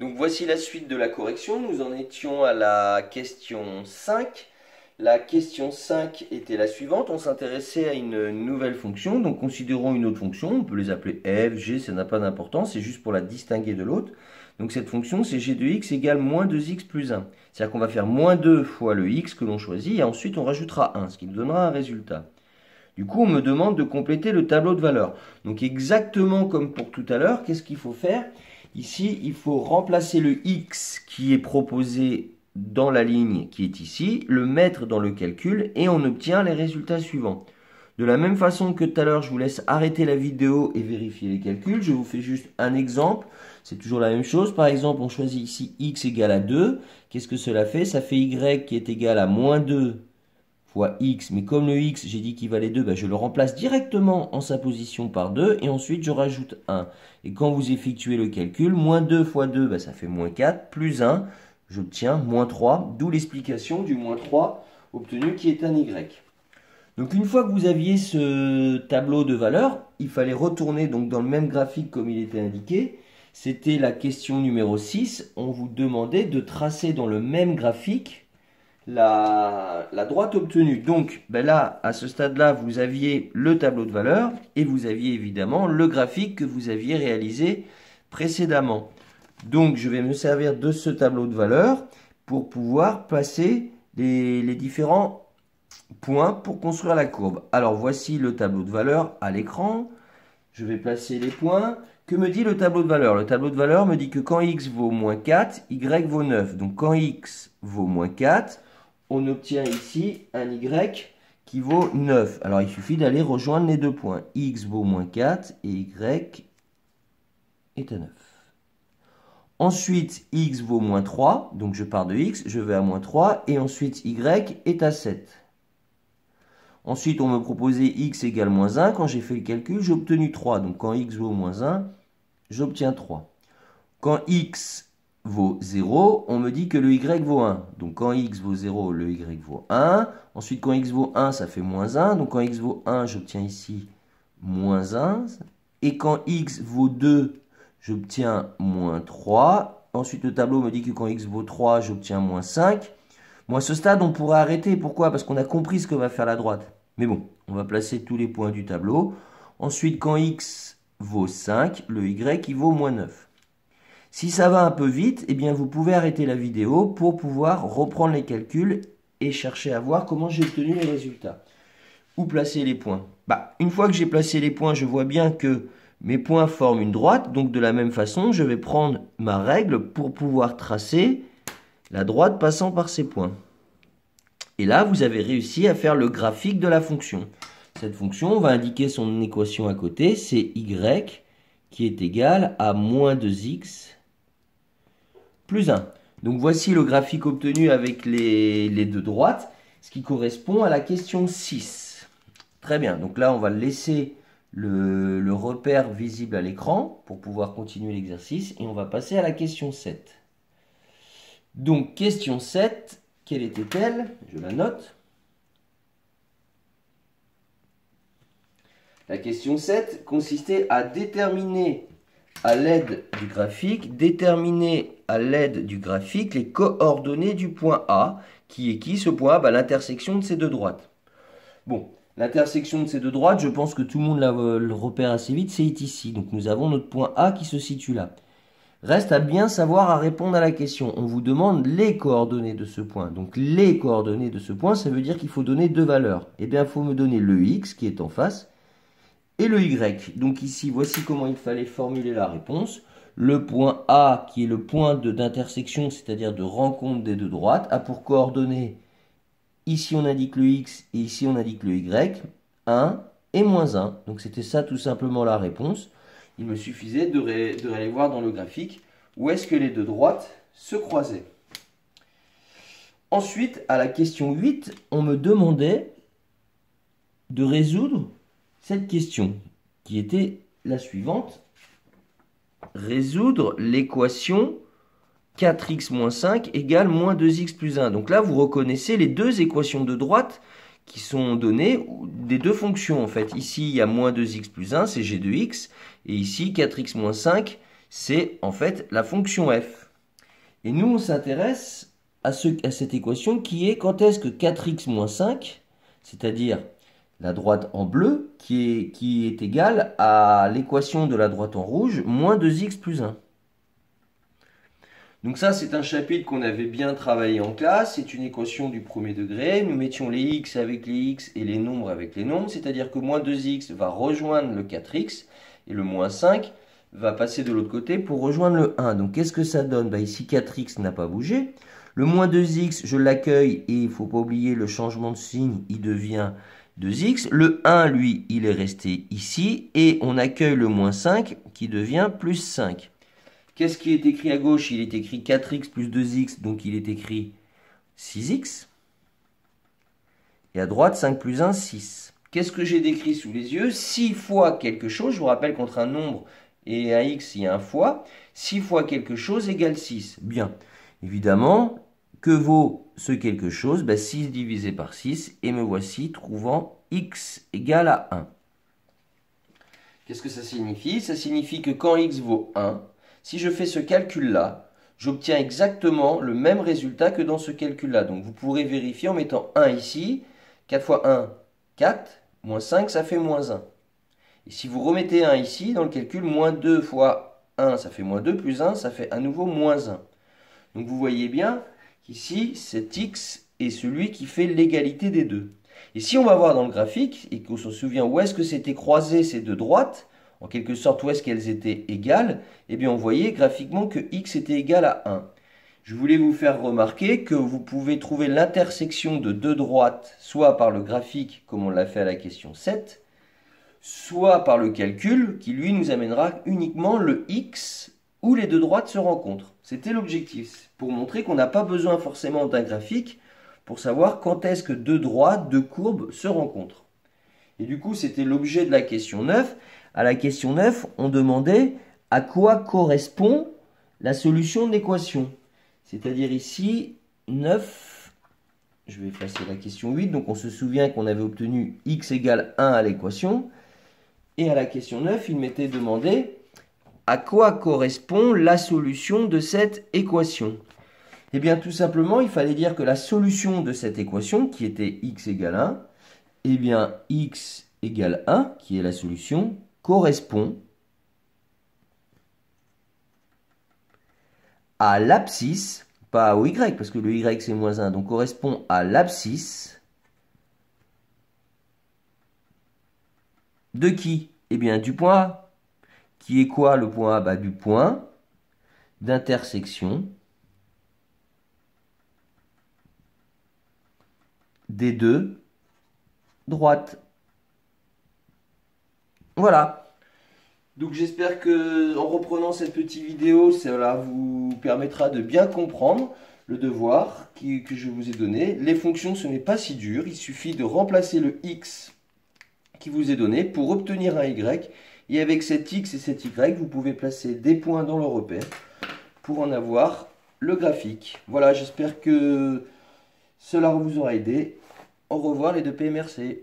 Donc voici la suite de la correction. Nous en étions à la question 5. La question 5 était la suivante. On s'intéressait à une nouvelle fonction. Donc considérons une autre fonction. On peut les appeler f, g, ça n'a pas d'importance. C'est juste pour la distinguer de l'autre. Donc cette fonction, c'est g de x égale moins 2x plus 1. C'est-à-dire qu'on va faire moins 2 fois le x que l'on choisit et ensuite on rajoutera 1, ce qui nous donnera un résultat. Du coup, on me demande de compléter le tableau de valeurs. Donc exactement comme pour tout à l'heure, qu'est-ce qu'il faut faire? Ici, il faut remplacer le x qui est proposé dans la ligne qui est ici, le mettre dans le calcul et on obtient les résultats suivants. De la même façon que tout à l'heure, je vous laisse arrêter la vidéo et vérifier les calculs. Je vous fais juste un exemple. C'est toujours la même chose. Par exemple, on choisit ici x égale à 2. Qu'est-ce que cela fait? Ça fait y qui est égal à moins 2 fois x, mais comme le x, j'ai dit qu'il valait 2, ben je le remplace directement en sa position par 2, et ensuite je rajoute 1. Et quand vous effectuez le calcul, moins 2 fois 2, ben ça fait moins 4, plus 1, j'obtiens moins 3, d'où l'explication du moins 3 obtenu qui est un y. Donc une fois que vous aviez ce tableau de valeurs, il fallait retourner donc dans le même graphique comme il était indiqué. C'était la question numéro 6, on vous demandait de tracer dans le même graphique la droite obtenue. Donc ben là, à ce stade-là, vous aviez le tableau de valeurs et vous aviez évidemment le graphique que vous aviez réalisé précédemment. Donc je vais me servir de ce tableau de valeurs pour pouvoir placer les différents points pour construire la courbe. Alors voici le tableau de valeurs à l'écran. Je vais placer les points. Que me dit le tableau de valeurs? Le tableau de valeurs me dit que quand x vaut moins 4, y vaut 9. Donc quand x vaut moins 4, on obtient ici un y qui vaut 9. Alors il suffit d'aller rejoindre les deux points. X vaut moins 4 et y est à 9. Ensuite, x vaut moins 3. Donc je pars de x, je vais à moins 3. Et ensuite, y est à 7. Ensuite, on me proposait x égale moins 1. Quand j'ai fait le calcul, j'ai obtenu 3. Donc quand x vaut moins 1, j'obtiens 3. Quand x vaut 0, on me dit que le y vaut 1. Donc quand x vaut 0, le y vaut 1. Ensuite, quand x vaut 1, ça fait moins 1. Donc quand x vaut 1, j'obtiens ici moins 1. Et quand x vaut 2, j'obtiens moins 3. Ensuite, le tableau me dit que quand x vaut 3, j'obtiens moins 5. Bon, à ce stade, on pourrait arrêter. Pourquoi? Parce qu'on a compris ce que va faire la droite. Mais bon, on va placer tous les points du tableau. Ensuite, quand x vaut 5, le y il vaut moins 9. Si ça va un peu vite, eh bien vous pouvez arrêter la vidéo pour pouvoir reprendre les calculs et chercher à voir comment j'ai obtenu les résultats. Où placer les points? Une fois que j'ai placé les points, je vois bien que mes points forment une droite. Donc de la même façon, je vais prendre ma règle pour pouvoir tracer la droite passant par ces points. Et là, vous avez réussi à faire le graphique de la fonction. Cette fonction, on va indiquer son équation à côté, c'est y qui est égal à moins 2x plus 1. Donc voici le graphique obtenu avec les deux droites, ce qui correspond à la question 6. Très bien, donc là on va laisser le repère visible à l'écran pour pouvoir continuer l'exercice et on va passer à la question 7. Donc question 7, quelle était-elle? Je la note. La question 7 consistait à déterminer à l'aide du graphique, les coordonnées du point A, qui est qui ce point A? L'intersection de ces deux droites. Bon, l'intersection de ces deux droites, je pense que tout le monde le repère assez vite, c'est ici. Donc nous avons notre point A qui se situe là. Reste à bien savoir à répondre à la question. On vous demande les coordonnées de ce point. Donc les coordonnées de ce point, ça veut dire qu'il faut donner deux valeurs. Eh bien, il faut me donner le x qui est en face et le y. Donc ici, voici comment il fallait formuler la réponse. Le point A, qui est le point d'intersection, c'est-à-dire de rencontre des deux droites, a pour coordonnées, ici on indique le x et ici on indique le y, 1 et moins 1. Donc c'était ça tout simplement la réponse. Il me suffisait de aller voir dans le graphique où est-ce que les deux droites se croisaient. Ensuite, à la question 8, on me demandait de résoudre cette question qui était la suivante. Résoudre l'équation 4x moins 5 égale moins 2x plus 1. Donc là, vous reconnaissez les deux équations de droite qui sont données des deux fonctions en fait. Ici, il y a moins 2x plus 1, c'est g de x. Et ici, 4x moins 5, c'est en fait la fonction f. Et nous, on s'intéresse à cette équation qui est quand est-ce que 4x moins 5, c'est-à-dire la droite en bleu, qui est égale à l'équation de la droite en rouge, moins 2x plus 1. Donc ça, c'est un chapitre qu'on avait bien travaillé en classe. C'est une équation du premier degré. Nous mettions les x avec les x et les nombres avec les nombres. C'est-à-dire que moins 2x va rejoindre le 4x et le moins 5 va passer de l'autre côté pour rejoindre le 1. Donc qu'est-ce que ça donne? Ici, 4x n'a pas bougé. Le moins 2x, je l'accueille et il ne faut pas oublier le changement de signe, il devient 2x. Le 1, lui, il est resté ici et on accueille le moins 5 qui devient plus 5. Qu'est-ce qui est écrit à gauche? Il est écrit 4x plus 2x, donc il est écrit 6x. Et à droite, 5 plus 1, 6. Qu'est-ce que j'ai décrit sous les yeux? 6 fois quelque chose. Je vous rappelle qu'entre un nombre et un x, il y a un fois. 6 fois quelque chose égale 6. Bien. Évidemment, que vaut ce quelque chose? 6 divisé par 6. Et me voici trouvant x égale à 1. Qu'est-ce que ça signifie? Ça signifie que quand x vaut 1, si je fais ce calcul-là, j'obtiens exactement le même résultat que dans ce calcul-là. Donc vous pourrez vérifier en mettant 1 ici. 4 fois 1, 4. Moins 5, ça fait moins 1. Et si vous remettez 1 ici, dans le calcul, moins 2 fois 1, ça fait moins 2, plus 1, ça fait à nouveau moins 1. Donc vous voyez bien qu'ici, cet x est celui qui fait l'égalité des deux. Et si on va voir dans le graphique, et qu'on se souvient où est-ce que s'étaient croisées ces deux droites, en quelque sorte où est-ce qu'elles étaient égales, eh bien on voyait graphiquement que x était égal à 1. Je voulais vous faire remarquer que vous pouvez trouver l'intersection de deux droites, soit par le graphique, comme on l'a fait à la question 7, soit par le calcul, qui lui nous amènera uniquement le x où les deux droites se rencontrent. C'était l'objectif, pour montrer qu'on n'a pas besoin forcément d'un graphique pour savoir quand est-ce que deux droites, deux courbes se rencontrent. Et du coup, c'était l'objet de la question 9. À la question 9, on demandait à quoi correspond la solution de l'équation. C'est-à-dire ici, 9, je vais effacer la question 8, donc on se souvient qu'on avait obtenu x égale 1 à l'équation. Et à la question 9, il m'était demandé à quoi correspond la solution de cette équation. Eh bien, tout simplement, il fallait dire que la solution de cette équation, qui était x égale 1, eh bien, x égale 1, qui est la solution, correspond à l'abscisse, pas au y, parce que le y c'est moins 1, donc correspond à l'abscisse de qui? Eh bien, du point A. Qui est quoi le point A? Du point d'intersection des deux droites. Voilà. Donc j'espère que en reprenant cette petite vidéo, cela vous permettra de bien comprendre le devoir que je vous ai donné. Les fonctions, ce n'est pas si dur. Il suffit de remplacer le x qui vous est donné pour obtenir un y. Et avec cet x et cet y, vous pouvez placer des points dans le repère pour en avoir le graphique. Voilà, j'espère que cela vous aura aidé. Au revoir les 2P, merci.